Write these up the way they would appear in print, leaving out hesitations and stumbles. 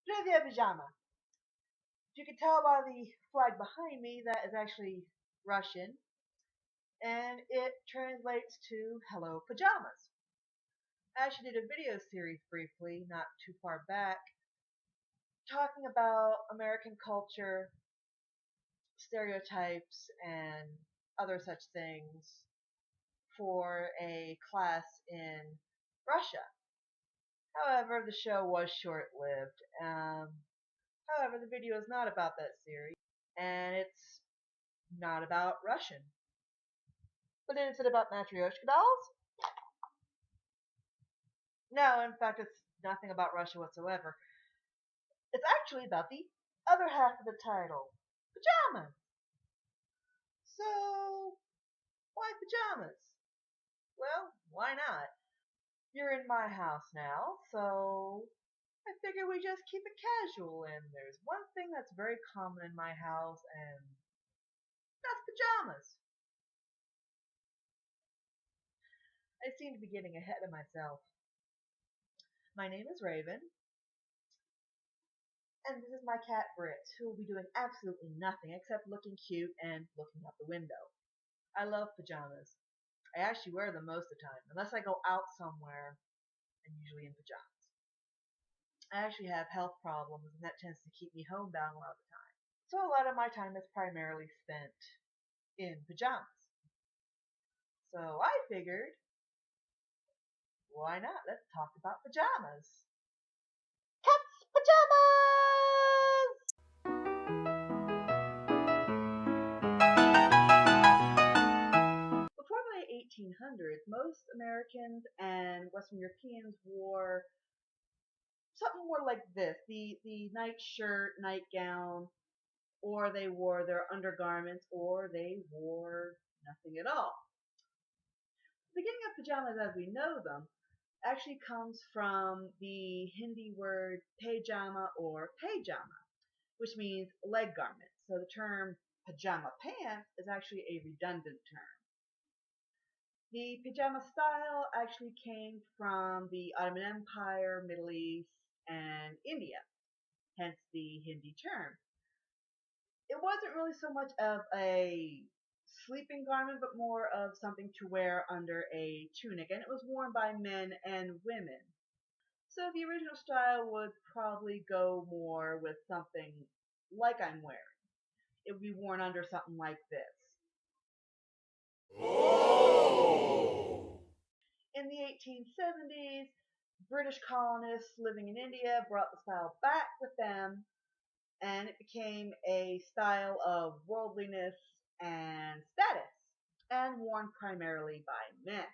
Trivia pajama. You can tell by the flag behind me that is actually Russian, and it translates to Hello Pajamas. I actually did a video series briefly, not too far back, talking about American culture, stereotypes, and other such things for a class in Russia. However, the show was short-lived. However, the video is not about that series, and it's not about Russian. But is it about Matryoshka dolls? No, in fact, it's nothing about Russia whatsoever. It's actually about the other half of the title, pajamas. So, why pajamas? Well, why not? You're in my house now, so I figure we just keep it casual. And there's one thing that's very common in my house, and that's pajamas. I seem to be getting ahead of myself. My name is Raven, and this is my cat Britt, who will be doing absolutely nothing except looking cute and looking out the window. I love pajamas. I actually wear them most of the time, unless I go out somewhere. I'm usually in pajamas. I actually have health problems, and that tends to keep me homebound a lot of the time. So a lot of my time is primarily spent in pajamas. So I figured, why not? Let's talk about pajamas. Cat's pajamas! Before the late 1800s, most Americans and Western Europeans wore something more like this, the night shirt, nightgown, or they wore their undergarments, or they wore nothing at all. The beginning of pajamas as we know them actually comes from the Hindi word pajama or pajama, which means leg garment. So the term pajama pants is actually a redundant term. The pajama style actually came from the Ottoman Empire, Middle East, and India, hence the Hindi term. It wasn't really so much of a sleeping garment, but more of something to wear under a tunic, and it was worn by men and women. So the original style would probably go more with something like I'm wearing. It would be worn under something like this. Oh! In the 1870s, British colonists living in India brought the style back with them, and it became a style of worldliness and status, and worn primarily by men.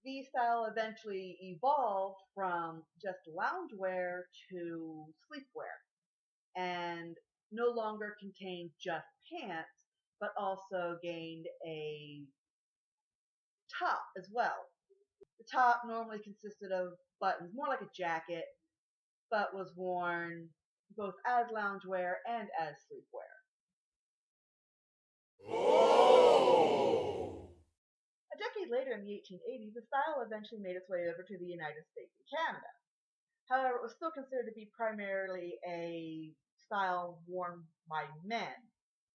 The style eventually evolved from just loungewear to sleepwear, and no longer contained just pants, but also gained a top as well. The top normally consisted of buttons, more like a jacket, but was worn both as loungewear and as sleepwear. Oh! A decade later, in the 1880s, the style eventually made its way over to the United States and Canada. However, it was still considered to be primarily a style worn by men.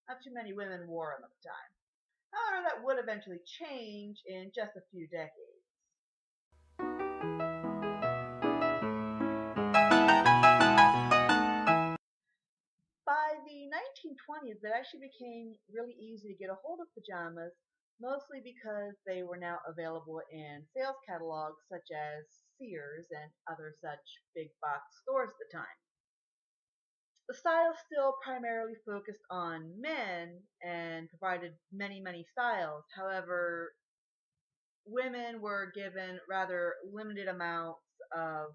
Not too many women wore them at the time. However, that would eventually change in just a few decades. By the 1920s, it actually became really easy to get a hold of pajamas, mostly because they were now available in sales catalogs such as Sears and other such big box stores at the time. The style still primarily focused on men and provided many styles. However, women were given rather limited amounts of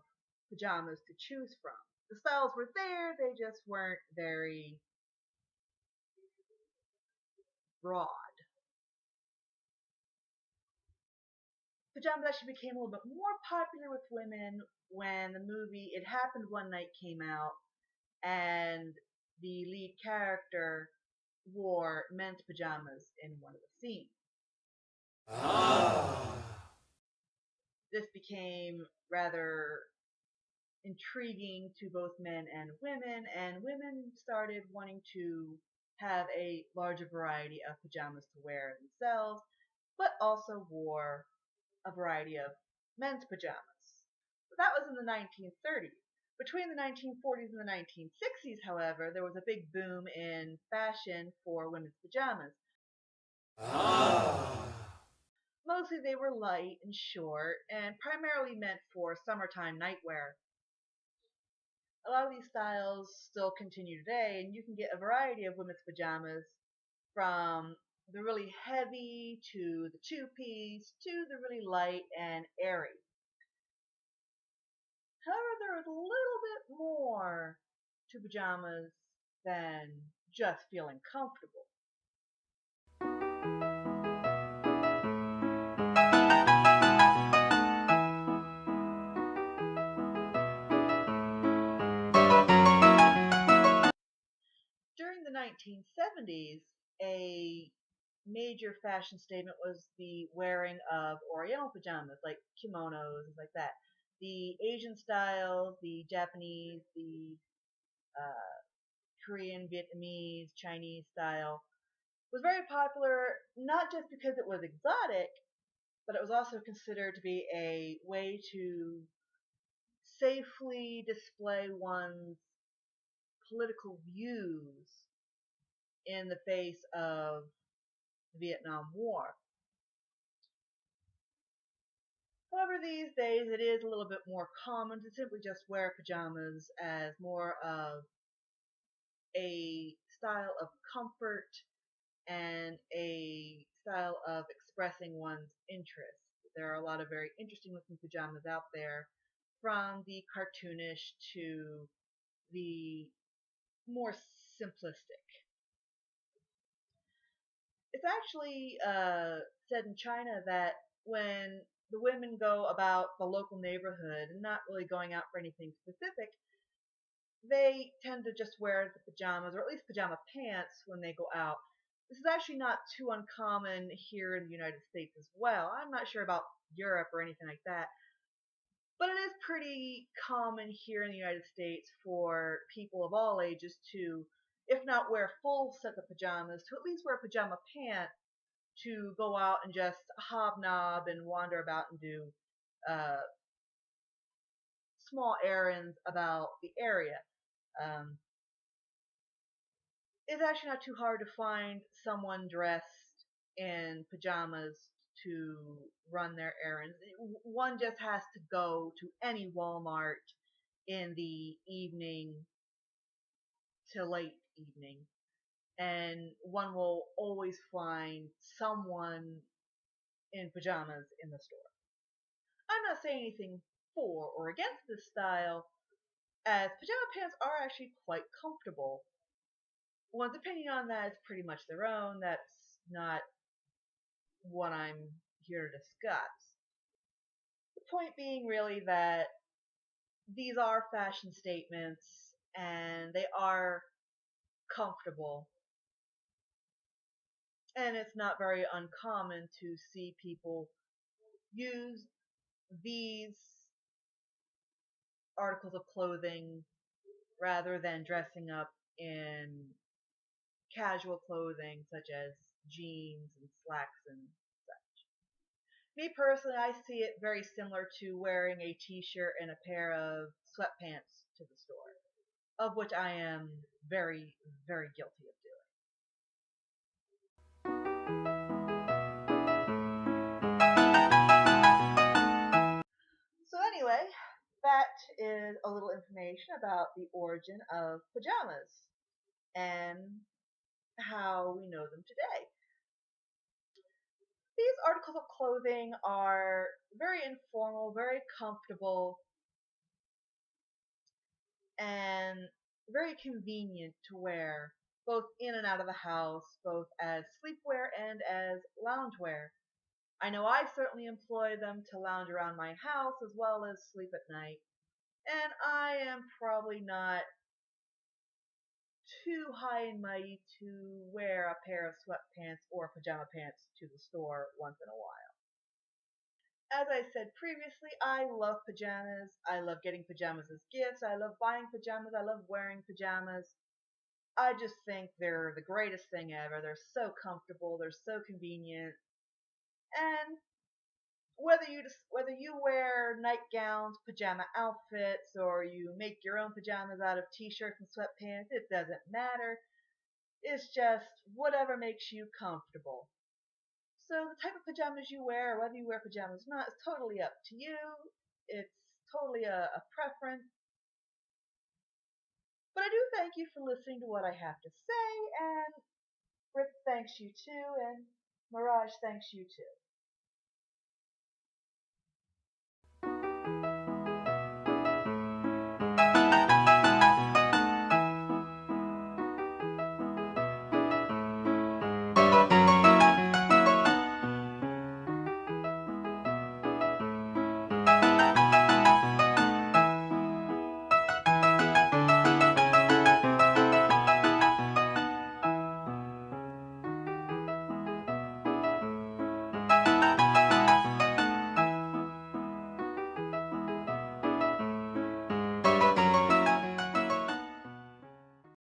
pajamas to choose from. The styles were there, they just weren't very broad. Pajamas actually became a little bit more popular with women when the movie It Happened One Night came out, and the lead character wore men's pajamas in one of the scenes. Ah! This became rather intriguing to both men and women started wanting to have a larger variety of pajamas to wear themselves, but also wore a variety of men's pajamas. But that was in the 1930s. Between the 1940s and the 1960s, however, there was a big boom in fashion for women's pajamas. Ah. Mostly they were light and short and primarily meant for summertime nightwear. A lot of these styles still continue today, and you can get a variety of women's pajamas from the really heavy to the two-piece to the really light and airy. However, there is a little bit more to pajamas than just feeling comfortable. During the 1970s, a major fashion statement was the wearing of Oriental pajamas, like kimonos, and like that. The Asian style, the Japanese, the uh, Korean, Vietnamese, Chinese style was very popular, not just because it was exotic, but it was also considered to be a way to safely display one's political views in the face of the Vietnam War. However, these days it is a little bit more common to simply just wear pajamas as more of a style of comfort and a style of expressing one's interests. There are a lot of very interesting looking pajamas out there, from the cartoonish to the more simplistic. It's actually said in China that when the women go about the local neighborhood and not really going out for anything specific, they tend to just wear the pajamas, or at least pajama pants, when they go out. This is actually not too uncommon here in the United States as well. I'm not sure about Europe or anything like that, but it is pretty common here in the United States for people of all ages to, if not wear full sets of pajamas, to at least wear pajama pants to go out and just hobnob and wander about and do uh, small errands about the area. Um, it's actually not too hard to find someone dressed in pajamas to run their errands. One just has to go to any Walmart in the evening to late evening, and one will always find someone in pajamas in the store. I'm not saying anything for or against this style, as pajama pants are actually quite comfortable. One's opinion on that is pretty much their own. That's not what I'm here to discuss. The point being really that these are fashion statements and they are comfortable. And it's not very uncommon to see people use these articles of clothing rather than dressing up in casual clothing such as jeans and slacks and such. Me personally, I see it very similar to wearing a t-shirt and a pair of sweatpants to the store, of which I am very, very guilty of doing. So anyway, that is a little information about the origin of pajamas and how we know them today. These articles of clothing are very informal, very comfortable, and very convenient to wear both in and out of the house, both as sleepwear and as loungewear. I know I certainly employ them to lounge around my house as well as sleep at night, and I am probably not too high and mighty to wear a pair of sweatpants or pajama pants to the store once in a while. as I said previously, I love pajamas. I love getting pajamas as gifts. I love buying pajamas. I love wearing pajamas. I just think they're the greatest thing ever. They're so comfortable. They're so convenient. And whether you wear nightgowns, pajama outfits, or you make your own pajamas out of t-shirts and sweatpants, it doesn't matter. It's just whatever makes you comfortable. So the type of pajamas you wear, or whether you wear pajamas or not, is totally up to you. It's totally a preference. But I do thank you for listening to what I have to say, and Rick thanks you too, and Mirage thanks you too.